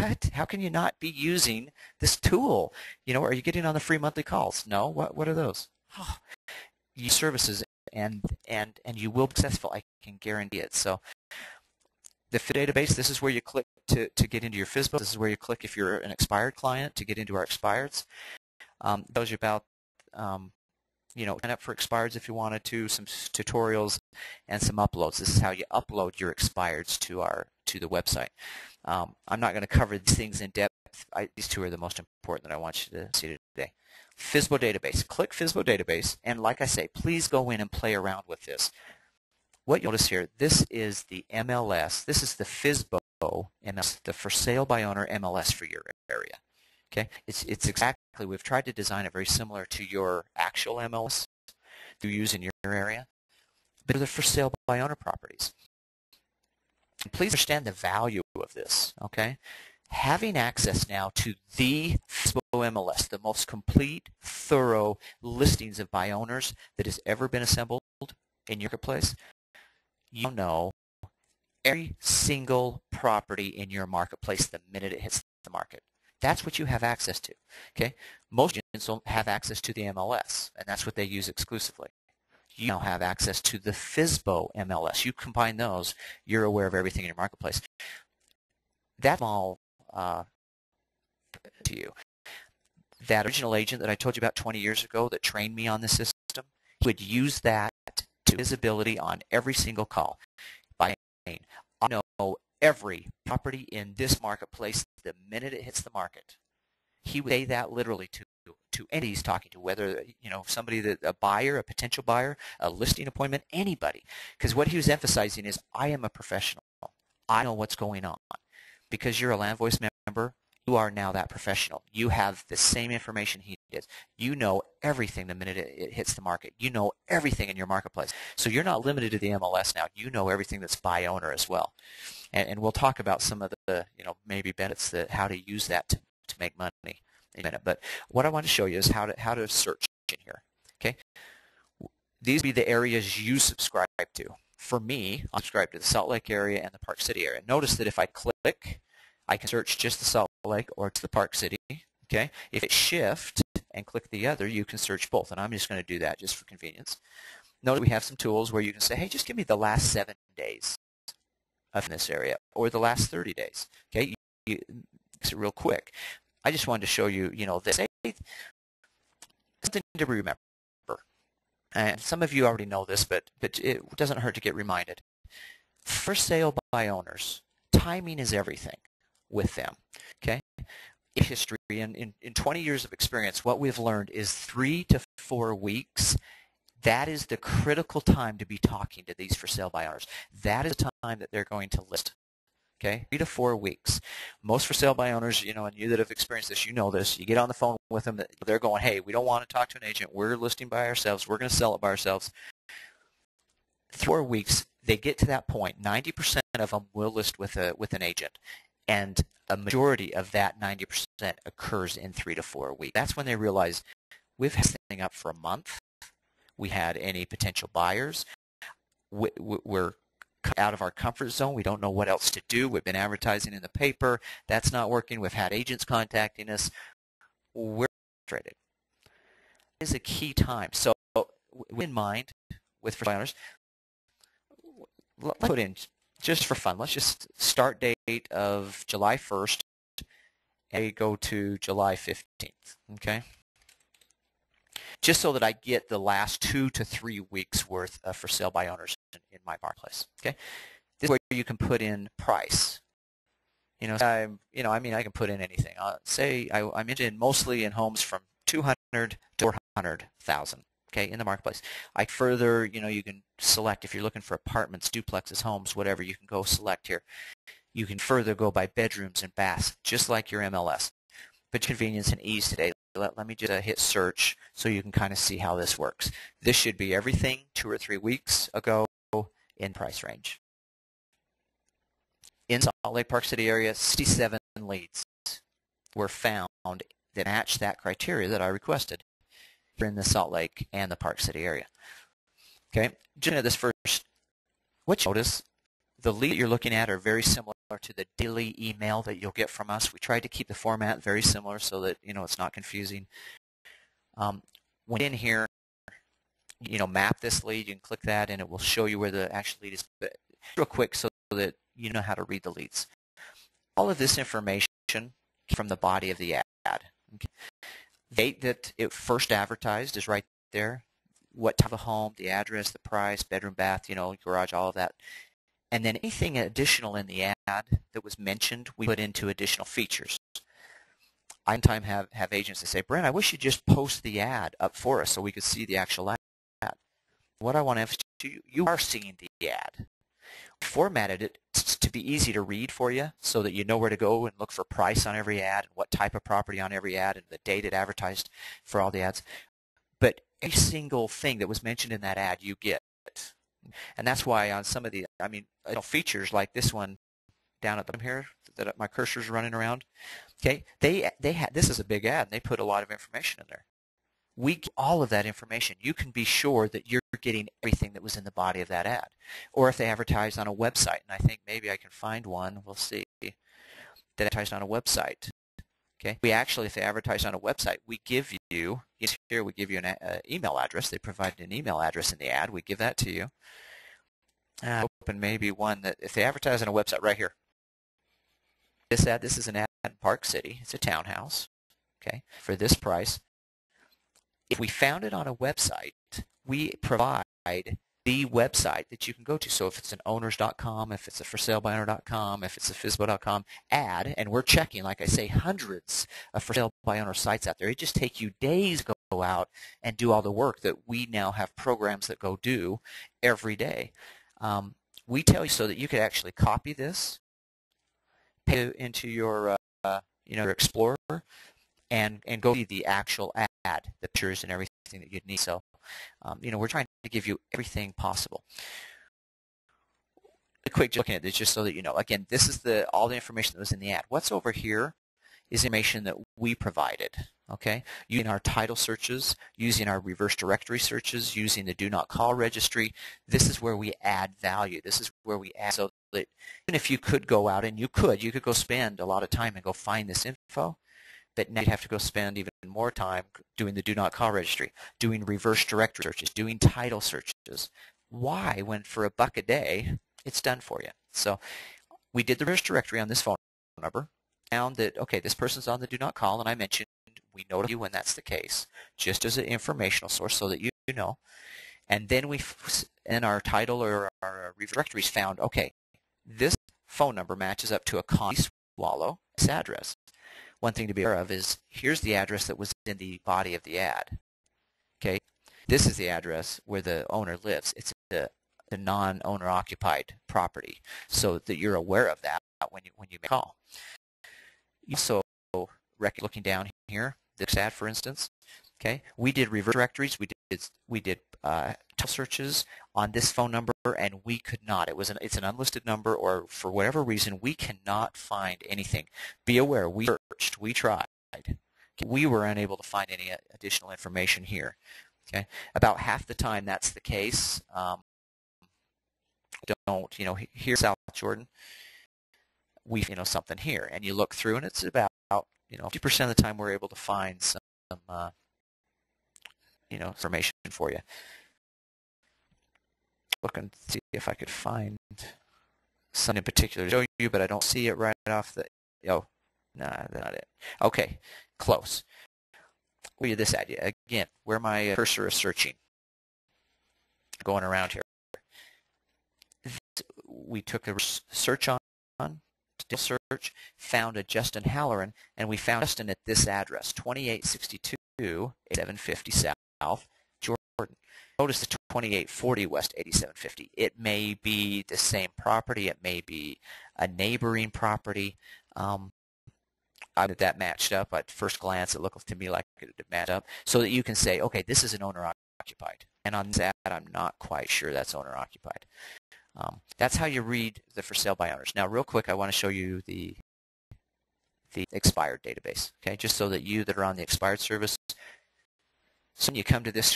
what? How can you not be using this tool? Are you getting on the free monthly calls? No. What are those? Oh, you services and you will be successful. I can guarantee it. So the database, this is where you click to get into your FSBO. This is where you click if you're an expired client to get into our expireds. Tells you about sign up for expireds if you wanted to, some tutorials, and some uploads. This is how you upload your expireds to the website. I'm not going to cover these things in depth. These two are the most important that I want you to see today. FSBO database. Click FSBO database, and like I say, please go in and play around with this. What you'll notice here, this is the MLS. This is the FSBO MLS, the for sale by owner MLS for your area. Okay, it's exactly, we've tried to design it very similar to your actual MLS you use in your area, but they're for sale by owner properties. And please understand the value of this, okay? Having access now to the FSBO MLS, the most complete, thorough listings of by owners that has ever been assembled in your marketplace, you know every single property in your marketplace the minute it hits the market. That's what you have access to. Okay, most agents don't have access to the MLS, and that's what they use exclusively. You now have access to the FSBO MLS. You combine those, you're aware of everything in your marketplace. That's all to you. That original agent that I told you about 20 years ago that trained me on the system, he would use that to visibility on every single call by name. I know every property in this marketplace the minute it hits the market. He would say that literally to any he's talking to, whether somebody that a buyer, a potential buyer, a listing appointment, anybody. Because what he was emphasizing is, I am a professional. I know what's going on. Because you're a Land Voice member, you are now that professional. You have the same information he did. You know everything the minute it hits the market. You know everything in your marketplace. So you're not limited to the MLS now. You know everything that's by owner as well. And we'll talk about some of the maybe benefits, how to use that to make money in a minute. But what I want to show you is how to search in here. Okay, these will be the areas you subscribe to. For me, I subscribe to the Salt Lake area and the Park City area. Notice that if I click, I can search just the Salt Lake or to the Park City. Okay, if it shift and click the other, you can search both, and I'm just going to do that just for convenience. Notice we have some tools where you can say, hey, just give me the last 7 days of this area, or the last 30 days. Okay, it's real quick. I just wanted to show you, this. Something to remember. And some of you already know this, but it doesn't hurt to get reminded. For sale by owners, timing is everything with them. Okay, in history, in 20 years of experience, what we've learned is 3 to 4 weeks. That is the critical time to be talking to these for sale by owners. That is the time that they're going to list. Okay, 3 to 4 weeks. Most for sale by owners, and you that have experienced this, you know this. You get on the phone with them, they're going, hey, we don't want to talk to an agent. We're listing by ourselves. We're going to sell it by ourselves. 4 weeks, they get to that point. 90% of them will list with an agent, and a majority of that 90% occurs in 3 to 4 weeks. That's when they realize we've had this thing up for a month. We had any potential buyers. We're out of our comfort zone. We don't know what else to do. We've been advertising in the paper. That's not working. We've had agents contacting us. We're frustrated. It is a key time. So in mind with first owners, let's put in, just for fun, let's just start date of July 1st and go to July 15th, okay? Just so that I get the last 2 to 3 weeks worth of for sale by owners in my marketplace. Okay, this is where you can put in price. I can put in anything. Say I'm interested mostly in homes from 200 to 400,000. Okay, in the marketplace. I further, you can select if you're looking for apartments, duplexes, homes, whatever. You can go select here. You can further go by bedrooms and baths, just like your MLS. But convenience and ease today. Let me just hit search so you can kind of see how this works. This should be everything 2 or 3 weeks ago in price range. In Salt Lake Park City area, 67 leads were found that matched that criteria that I requested in the Salt Lake and the Park City area. Okay, just this first, what you notice, The lead that you're looking at are very similar to the daily email that you'll get from us. We tried to keep the format very similar so that it's not confusing. When in here, map this lead, you can click that and it will show you where the actual lead is. But real quick so that you know how to read the leads. All of this information from the body of the ad. Okay. The date that it first advertised is right there. What type of home, the address, the price, bedroom, bath, garage, all of that. And then anything additional in the ad that was mentioned, we put into additional features. I sometimes have agents that say, Brent, I wish you'd just post the ad up for us so we could see the actual ad. What I want to emphasize to you, you are seeing the ad. We formatted it to be easy to read for you so that you know where to go and look for price on every ad and what type of property on every ad and the date it advertised for all the ads. But every single thing that was mentioned in that ad, you get. And that's why on some of the, features like this one down at the bottom here that my cursor's running around, okay, they had, this is a big ad, and they put a lot of information in there. We get all of that information. You can be sure that you're getting everything that was in the body of that ad. Or if they advertise on a website, and I think maybe I can find one, we'll see, that advertised on a website. Okay, we actually, if they advertise on a website, we give you, here we give you an email address. They provide an email address in the ad. We give that to you. Open maybe one that, if they advertise on a website right here. This is an ad in Park City. It's a townhouse, okay, for this price. If we found it on a website, we provide the website that you can go to. So if it's an owners.com, if it's a forsalebyowner.com, if it's a fsbo.com ad, and we're checking, like I say, hundreds of for sale by owner sites out there. It just takes you days to go out and do all the work that we now have programs that go do every day. We tell you so that you could actually copy this, put it into your your Explorer, and go see the actual ad, the pictures and everything that you'd need. So, we're trying to give you everything possible. A quick looking at this just so that you know. Again, this is all the information that was in the ad. What's over here is information that we provided. Okay, using our title searches, using our reverse directory searches, using the do not call registry. This is where we add value. This is where we add, so that even if you could go out and you could go spend a lot of time and go find this info, but now you'd have to go spend even more time doing the do not call registry, doing reverse directory searches, doing title searches. Why, when for $1 a day, it's done for you? So we did the reverse directory on this phone number, found that, okay, this person's on the do not call, and I mentioned we notify you when that's the case, just as an informational source so that you know. And then we, in our title or our reverse directories, found, okay, this phone number matches up to a common swallow this address. One thing to be aware of is, here's the address that was in the body of the ad. Okay, this is the address where the owner lives. It's the non-owner occupied property, so that you're aware of that when you make a call. You also, looking down here, this ad, for instance. Okay, we did reverse directories. We did title searches on this phone number, and we could not. It's an unlisted number, or for whatever reason, we cannot find anything. Be aware, we searched, we tried. Okay? We were unable to find any additional information here. Okay, about half the time that's the case. Here's South Jordan. We something here, and you look through, and it's about 50% of the time we're able to find some information for you. Look and see if I could find something in particular to show you, but I don't see it right off the. Oh, no, that's not it. Okay, close. Look at this ad again, where my cursor is searching, going around here. We took a search on search, found a Justin Halloran, and we found Justin at this address, 2862 8750 South Jordan. Notice the 2840 West 8750. It may be the same property. It may be a neighboring property. That matched up. At first glance, it looked to me like it matched up, so that you can say, okay, this is an owner-occupied. And on this ad, I'm not quite sure that's owner-occupied. That's how you read the for sale by owners. Now, real quick, I want to show you the expired database, okay, just so that you that are on the expired service, so when you come to this